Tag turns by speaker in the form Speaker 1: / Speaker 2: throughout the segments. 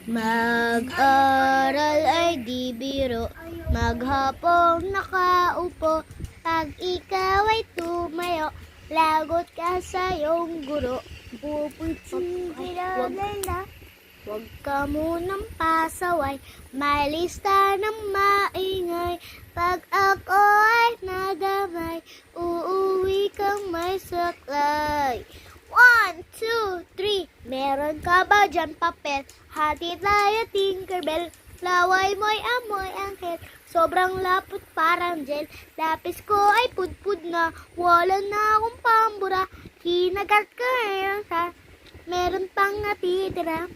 Speaker 1: Mag-aral ay di biro, maghapong nakaupo. Pag ikaw ay tumayo, lagot ka sa iyong guro. Huwag ka munang pasaway, may lista ng maingay. Pag ako ay nadamay, uuwi kang may saklay. 1, 2, 3. Meron ka ba dyan papel? Hati tayo Tinkerbell. Laway mo'y amoy anghel. Sobrang lapot parang gel. Lapis ko ay pudpud na. Wala na akong pambura. Kinagat ko ngayon sa. Meron pang natitira.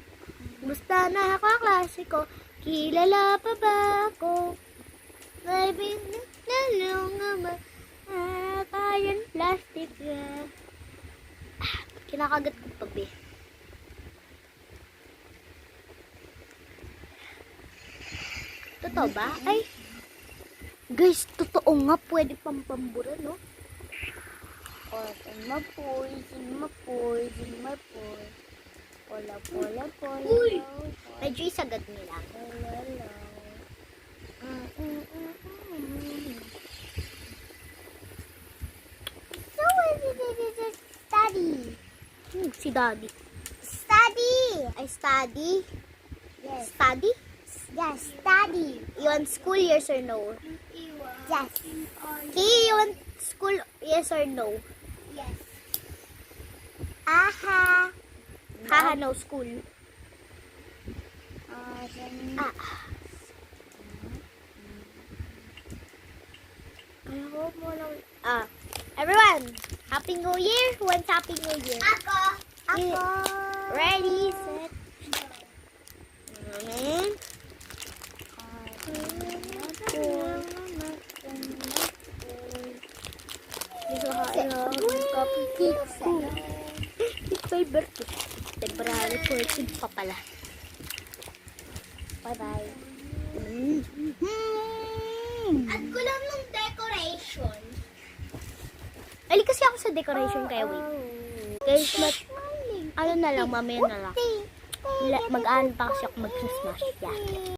Speaker 1: Gusta na ako klase ko. Kilala pa ba ako? May binalong naman. Kayan plastic na. Kinakagat ko pa, be. Totoo ba? Ay, guys, totoo nga. Pwede pang pambura, no? Mapoy. Pola. Uy! Medyo isagat nila. So, what did you study? Si Daddy. I study.
Speaker 2: Yes.
Speaker 1: Study?
Speaker 2: Yes, study.
Speaker 1: You want school, yes or no?
Speaker 2: Yes.
Speaker 1: You want school, yes or no?
Speaker 2: Yes.
Speaker 1: Aha. Haha, no school. Ah. Ayaw mo lang. Everyone, Happy New Year. Who wants Happy New Year?
Speaker 2: Ako.
Speaker 1: Ready, set. Amen. February 14 pa pala. Bye-bye.
Speaker 2: At kulang ng decoration.
Speaker 1: Ali kasi ako sa decoration kaya wait. Guys, ano na lang, mamaya na lang. Mag-aan pa kasi ako mag-Christmas. Yeah.